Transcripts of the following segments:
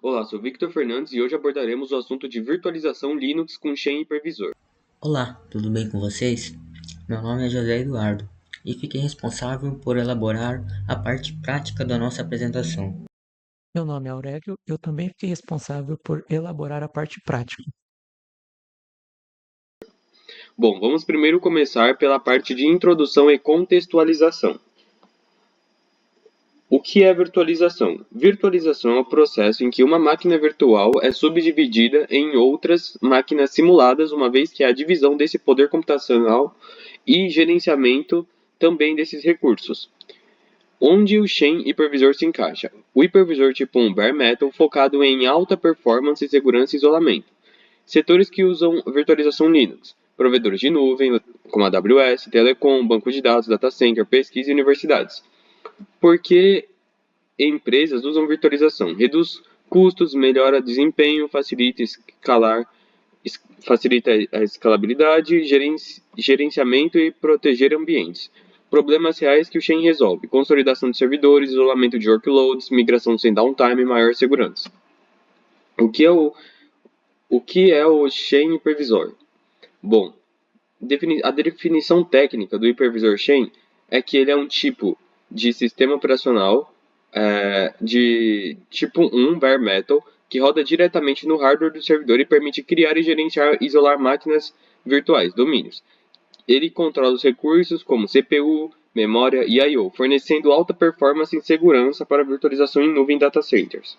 Olá, sou Victor Fernandes e hoje abordaremos o assunto de virtualização Linux com Xen Hypervisor. Olá, tudo bem com vocês? Meu nome é José Eduardo e fiquei responsável por elaborar a parte prática da nossa apresentação. Meu nome é Aurélio, eu também fiquei responsável por elaborar a parte prática. Bom, vamos primeiro começar pela parte de introdução e contextualização. O que é virtualização? Virtualização é o processo em que uma máquina virtual é subdividida em outras máquinas simuladas, uma vez que há divisão desse poder computacional e gerenciamento também desses recursos. Onde o Xen Hypervisor se encaixa? O hipervisor tipo 1 Bare Metal focado em alta performance, segurança e isolamento. Setores que usam virtualização Linux. Provedores de nuvem, como a AWS, telecom, banco de dados, data center, pesquisa e universidades. Por que empresas usam virtualização? Reduz custos, melhora desempenho, facilita a escalabilidade, gerenciamento e proteger ambientes. Problemas reais que o Xen resolve: consolidação de servidores, isolamento de workloads, migração sem downtime e maior segurança. O que é o Xen Hypervisor? Bom, a definição técnica do hipervisor Xen é que ele é um tipo de sistema operacional de tipo 1 Bare Metal que roda diretamente no hardware do servidor e permite criar e gerenciar e isolar máquinas virtuais, domínios. Ele controla os recursos como CPU, memória e I/O, fornecendo alta performance e segurança para virtualização em nuvem data centers.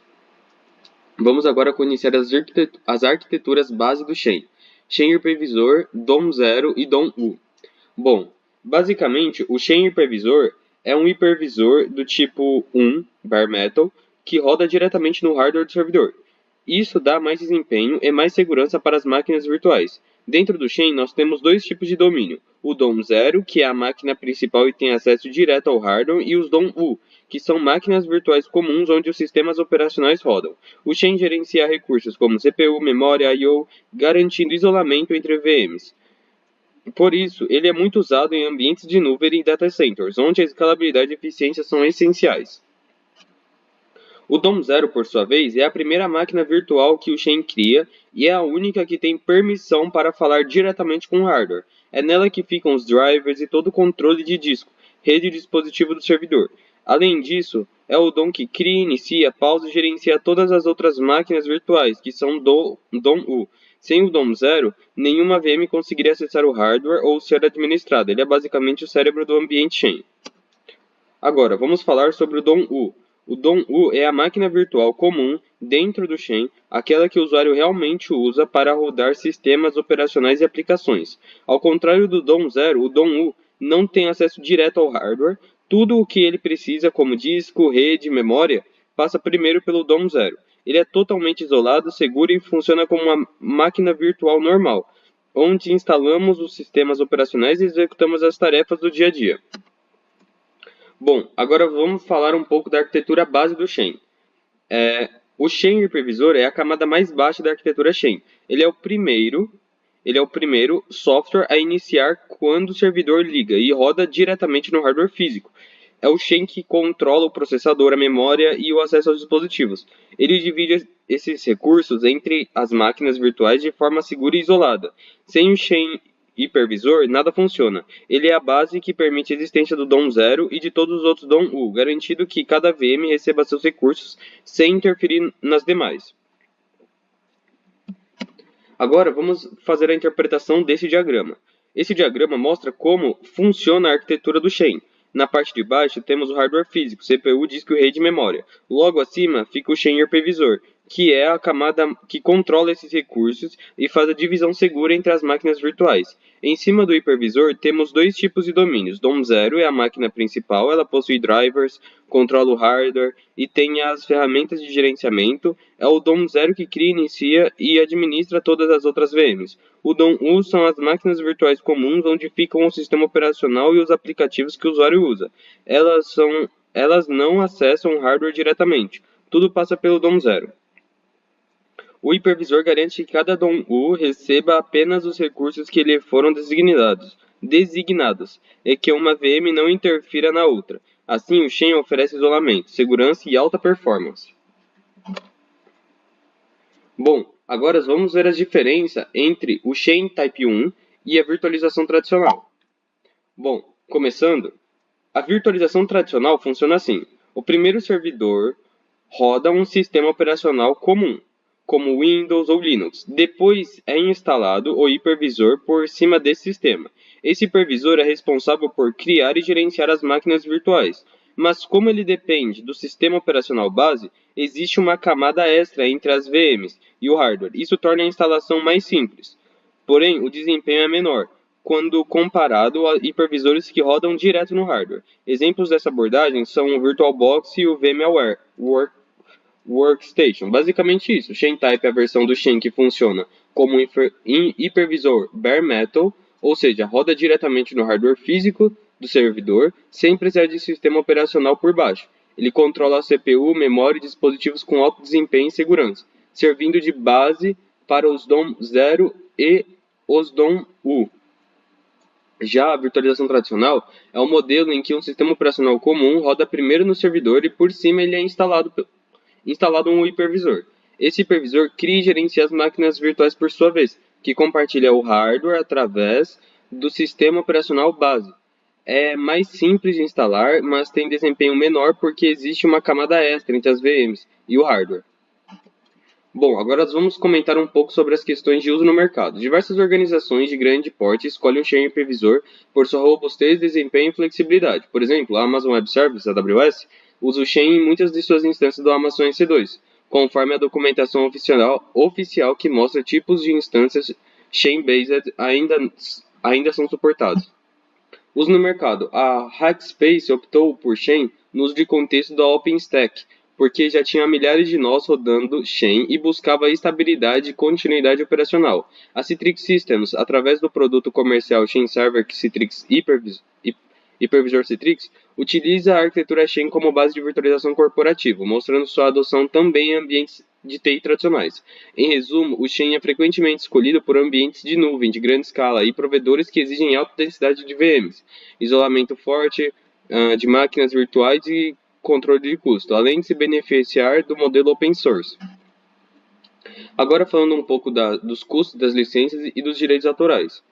Vamos agora conhecer as arquiteturas base do Xen. Xen Hypervisor, DOM 0 e DOM U. Bom, basicamente, o Xen Hypervisor é um hipervisor do tipo 1, Bare Metal, que roda diretamente no hardware do servidor. Isso dá mais desempenho e mais segurança para as máquinas virtuais. Dentro do Xen, nós temos dois tipos de domínio. O DOM 0, que é a máquina principal e tem acesso direto ao hardware, e os DOM U, que são máquinas virtuais comuns onde os sistemas operacionais rodam. O Xen gerencia recursos como CPU, memória, I/O, garantindo isolamento entre VMs. Por isso, ele é muito usado em ambientes de nuvem e data centers, onde a escalabilidade e eficiência são essenciais. O DOM 0, por sua vez, é a primeira máquina virtual que o Xen cria e é a única que tem permissão para falar diretamente com o hardware. É nela que ficam os drivers e todo o controle de disco, rede e dispositivo do servidor. Além disso, é o DOM que cria, inicia, pausa e gerencia todas as outras máquinas virtuais, que são do DOM U. Sem o DOM 0, nenhuma VM conseguiria acessar o hardware ou ser administrada. Ele é basicamente o cérebro do ambiente Xen. Agora, vamos falar sobre o DOM U. O DOM U é a máquina virtual comum dentro do Xen, aquela que o usuário realmente usa para rodar sistemas operacionais e aplicações. Ao contrário do DOM 0, o DOM U não tem acesso direto ao hardware. Tudo o que ele precisa, como disco, rede, memória, passa primeiro pelo DOM 0. Ele é totalmente isolado, seguro e funciona como uma máquina virtual normal, onde instalamos os sistemas operacionais e executamos as tarefas do dia a dia. Bom, agora vamos falar um pouco da arquitetura base do Xen. O Xen Hypervisor é a camada mais baixa da arquitetura Xen. Ele é o primeiro software a iniciar quando o servidor liga e roda diretamente no hardware físico. É o Xen que controla o processador, a memória e o acesso aos dispositivos. Ele divide esses recursos entre as máquinas virtuais de forma segura e isolada. Sem o Xen Hypervisor, nada funciona. Ele é a base que permite a existência do DOM 0 e de todos os outros DOM U, garantindo que cada VM receba seus recursos sem interferir nas demais. Agora vamos fazer a interpretação desse diagrama. Esse diagrama mostra como funciona a arquitetura do Xen. Na parte de baixo temos o hardware físico, CPU, disco, rede e memória. Logo acima fica o Xen Hypervisor, que é a camada que controla esses recursos e faz a divisão segura entre as máquinas virtuais. Em cima do hipervisor temos dois tipos de domínios. DOM 0 é a máquina principal, ela possui drivers, controla o hardware e tem as ferramentas de gerenciamento. É o DOM 0 que cria, inicia e administra todas as outras VMs. O DOM U são as máquinas virtuais comuns onde ficam o sistema operacional e os aplicativos que o usuário usa. Elas não acessam o hardware diretamente. Tudo passa pelo DOM 0. O hipervisor garante que cada DOM U receba apenas os recursos que lhe foram designados e que uma VM não interfira na outra. Assim, o Xen oferece isolamento, segurança e alta performance. Bom, agora vamos ver as diferenças entre o Chain Type 1 e a virtualização tradicional. Bom, começando, a virtualização tradicional funciona assim. O primeiro servidor roda um sistema operacional comum, como Windows ou Linux. Depois é instalado o hipervisor por cima desse sistema. Esse hipervisor é responsável por criar e gerenciar as máquinas virtuais. Mas como ele depende do sistema operacional base, existe uma camada extra entre as VMs e o hardware. Isso torna a instalação mais simples. Porém, o desempenho é menor quando comparado a hipervisores que rodam direto no hardware. Exemplos dessa abordagem são o VirtualBox e o VMware Workstation. Basicamente isso. Chaintype é a versão do Chain que funciona como um hipervisor bare metal, ou seja, roda diretamente no hardware físico do servidor, sem precisar de sistema operacional por baixo. Ele controla a CPU, memória e dispositivos com alto desempenho e segurança, servindo de base para os DOM 0 e os DOM U. Já a virtualização tradicional é um modelo em que um sistema operacional comum roda primeiro no servidor e por cima ele é instalado um hipervisor. Esse hipervisor cria e gerencia as máquinas virtuais por sua vez, que compartilha o hardware através do sistema operacional base. É mais simples de instalar, mas tem desempenho menor porque existe uma camada extra entre as VMs e o hardware. Bom, agora nós vamos comentar um pouco sobre as questões de uso no mercado. Diversas organizações de grande porte escolhem o Sharing Previsor por sua robustez, desempenho e flexibilidade. Por exemplo, a Amazon Web Services, AWS, usa o Sharing em muitas de suas instâncias do Amazon EC2, conforme a documentação oficial que mostra tipos de instâncias Sharing-based ainda são suportados. Uso no mercado. A Hackspace optou por Xen no uso de contexto da OpenStack, porque já tinha milhares de nós rodando Xen e buscava estabilidade e continuidade operacional. A Citrix Systems, através do produto comercial Xen Server Citrix Hypervisor Citrix, utiliza a arquitetura Xen como base de virtualização corporativa, mostrando sua adoção também em ambientes de TI tradicionais. Em resumo, o Xen é frequentemente escolhido por ambientes de nuvem de grande escala e provedores que exigem alta densidade de VMs, isolamento forte de máquinas virtuais e controle de custo, além de se beneficiar do modelo open source. Agora falando um pouco dos custos das licenças e dos direitos autorais.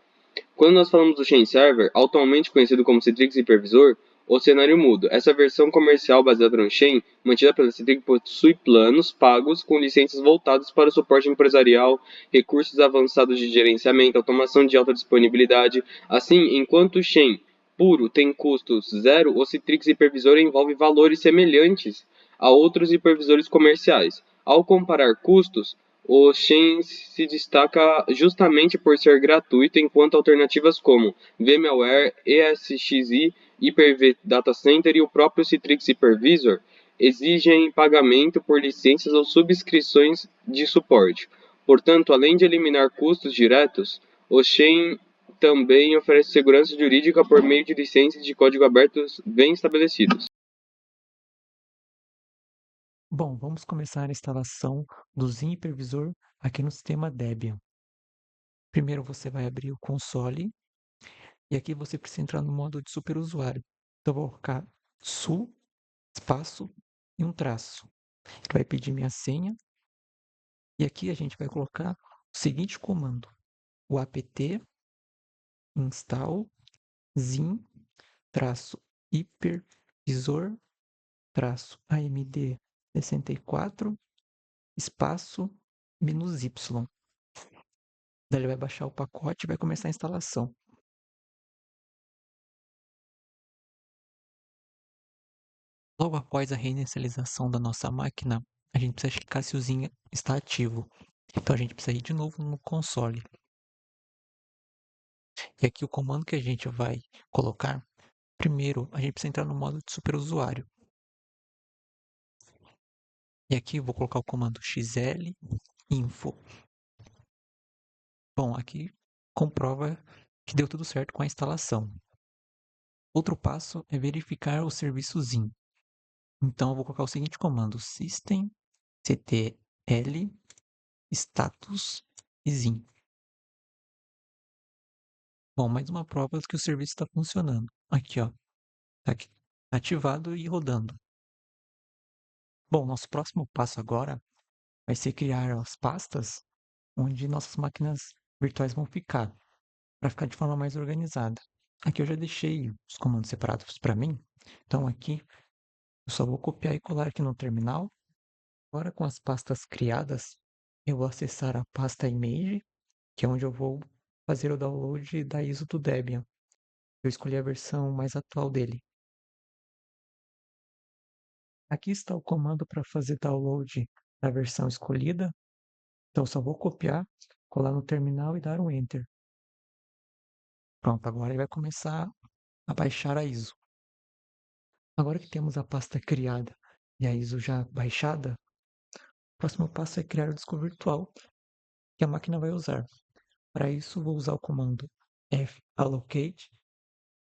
Quando nós falamos do Chain Server, atualmente conhecido como Citrix Hypervisor, o cenário muda. Essa versão comercial baseada no Chain, mantida pela Citrix, possui planos pagos com licenças voltadas para o suporte empresarial, recursos avançados de gerenciamento, automação de alta disponibilidade. Assim, enquanto o Chain puro tem custos zero, o Citrix Hypervisor envolve valores semelhantes a outros hipervisores comerciais. Ao comparar custos, o Xen se destaca justamente por ser gratuito, enquanto alternativas como VMware, ESXi, Hyper-V Data Center e o próprio Citrix Hypervisor exigem pagamento por licenças ou subscrições de suporte. Portanto, além de eliminar custos diretos, o Xen também oferece segurança jurídica por meio de licenças de código aberto bem estabelecidos. Bom, vamos começar a instalação do Zin Hipervisor aqui no sistema Debian. Primeiro você vai abrir o console e aqui você precisa entrar no modo de superusuário. Então eu vou colocar su, espaço e um traço. Ele vai pedir minha senha e aqui a gente vai colocar o seguinte comando: o apt install zin hipervisor AMD 64 espaço -y. Daí ele vai baixar o pacote e vai começar a instalação. Logo após a reinicialização da nossa máquina, a gente precisa checar se o Zin está ativo. Então a gente precisa ir de novo no console. E aqui o comando que a gente vai colocar, primeiro a gente precisa entrar no modo de superusuário. E aqui eu vou colocar o comando xl-info. Bom, aqui comprova que deu tudo certo com a instalação. Outro passo é verificar o serviço Zin. Então eu vou colocar o seguinte comando: systemctl status zin. Bom, mais uma prova de que o serviço está funcionando. Aqui, ó, tá aqui, ativado e rodando. Bom, nosso próximo passo agora vai ser criar as pastas onde nossas máquinas virtuais vão ficar, para ficar de forma mais organizada. Aqui eu já deixei os comandos separados para mim, então aqui eu só vou copiar e colar aqui no terminal. Agora com as pastas criadas, eu vou acessar a pasta Image, que é onde eu vou fazer o download da ISO do Debian. Eu escolhi a versão mais atual dele. Aqui está o comando para fazer download da versão escolhida. Então, só vou copiar, colar no terminal e dar um Enter. Pronto, agora ele vai começar a baixar a ISO. Agora que temos a pasta criada e a ISO já baixada, o próximo passo é criar o disco virtual que a máquina vai usar. Para isso, vou usar o comando fallocate,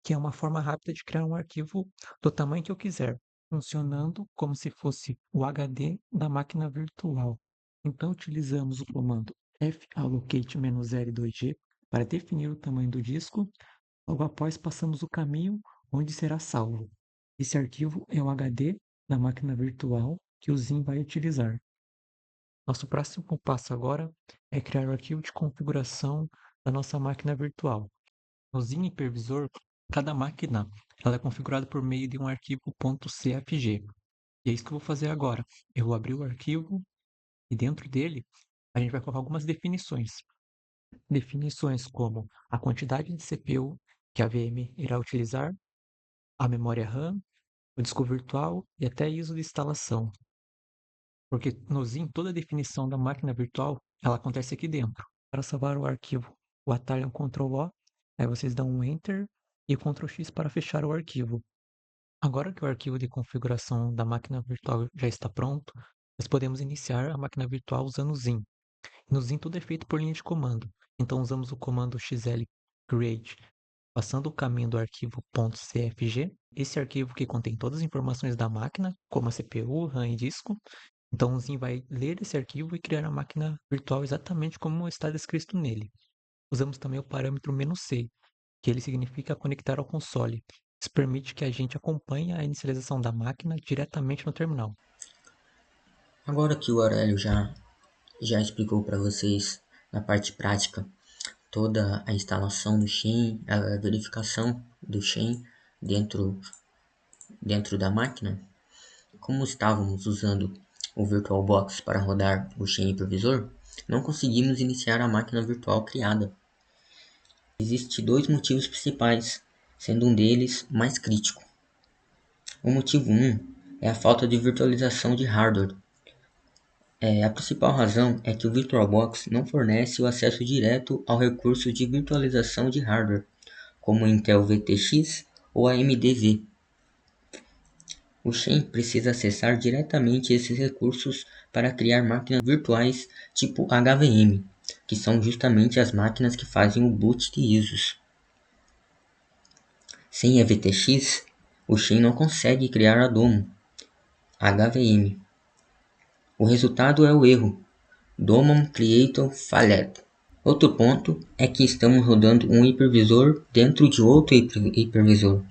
que é uma forma rápida de criar um arquivo do tamanho que eu quiser, funcionando como se fosse o HD da máquina virtual. Então, utilizamos o comando fallocate-L2G para definir o tamanho do disco. Logo após, passamos o caminho onde será salvo. Esse arquivo é o HD da máquina virtual que o Zin vai utilizar. Nosso próximo passo agora é criar o arquivo de configuração da nossa máquina virtual. No Zin Hipervisor, cada máquina ela é configurada por meio de um arquivo .cfg. E é isso que eu vou fazer agora. Eu vou abrir o arquivo e dentro dele a gente vai colocar algumas definições. Definições como a quantidade de CPU que a VM irá utilizar, a memória RAM, o disco virtual e até ISO de instalação. Porque no Zin, toda a definição da máquina virtual ela acontece aqui dentro. Para salvar o arquivo, o atalho é um Ctrl+O, aí vocês dão um Enter e Ctrl+X para fechar o arquivo. Agora que o arquivo de configuração da máquina virtual já está pronto, nós podemos iniciar a máquina virtual usando o Zin. No Zin tudo é feito por linha de comando, então usamos o comando xlcreate, passando o caminho do arquivo .cfg, esse arquivo que contém todas as informações da máquina, como a CPU, RAM e disco. Então o Zin vai ler esse arquivo e criar a máquina virtual exatamente como está descrito nele. Usamos também o parâmetro "-c", que ele significa conectar ao console. Isso permite que a gente acompanhe a inicialização da máquina diretamente no terminal. Agora que o Aurélio já explicou para vocês na parte prática toda a instalação do Xen, a verificação do Xen dentro da máquina, como estávamos usando o VirtualBox para rodar o Xen Hipervisor, não conseguimos iniciar a máquina virtual criada. Existem dois motivos principais, sendo um deles mais crítico. O motivo 1 é a falta de virtualização de hardware. A principal razão é que o VirtualBox não fornece o acesso direto ao recurso de virtualização de hardware, como o Intel VTX ou a AMD-V. O Xen precisa acessar diretamente esses recursos para criar máquinas virtuais tipo HVM, que são justamente as máquinas que fazem o boot de ISOs. Sem a VTX, o Xen não consegue criar a DOMO, HVM. O resultado é o erro Domon Creator Failed. Outro ponto é que estamos rodando um hipervisor dentro de outro hipervisor.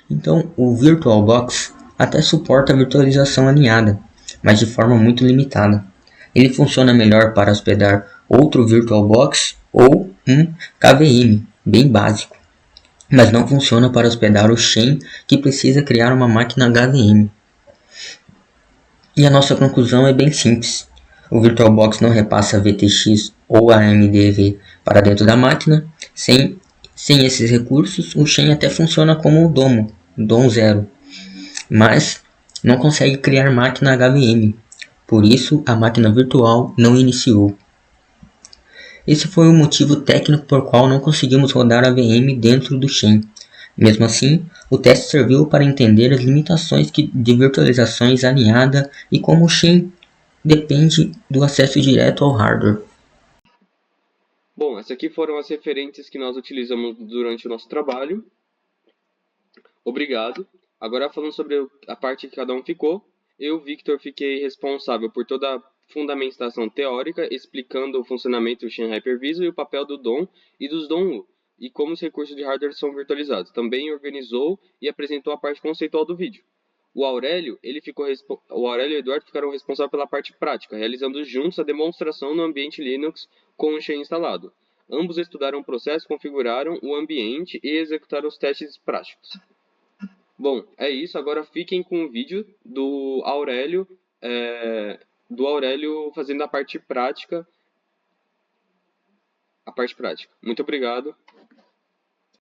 Então o VirtualBox até suporta a virtualização alinhada, mas de forma muito limitada. Ele funciona melhor para hospedar outro VirtualBox ou um KVM, bem básico, mas não funciona para hospedar o Xen que precisa criar uma máquina HVM. E a nossa conclusão é bem simples. O VirtualBox não repassa VTX ou AMD-V para dentro da máquina. Sem esses recursos, o Xen até funciona como o DOM 0, mas não consegue criar máquina HVM. Por isso, a máquina virtual não iniciou. Esse foi o motivo técnico por qual não conseguimos rodar a VM dentro do Xen. Mesmo assim, o teste serviu para entender as limitações de virtualizações alinhada e como o Xen depende do acesso direto ao hardware. Bom, essas aqui foram as referências que nós utilizamos durante o nosso trabalho. Obrigado. Agora falando sobre a parte que cada um ficou, eu, Victor, fiquei responsável por toda a fundamentação teórica, explicando o funcionamento do Xen Hypervisor e o papel do DOM e dos DOM-U, e como os recursos de hardware são virtualizados. Também organizou e apresentou a parte conceitual do vídeo. O Aurélio e o Eduardo ficaram responsáveis pela parte prática, realizando juntos a demonstração no ambiente Linux com o Xen instalado. Ambos estudaram o processo, configuraram o ambiente e executaram os testes práticos. Bom, é isso. Agora fiquem com o vídeo do Aurélio fazendo a parte prática. Muito obrigado.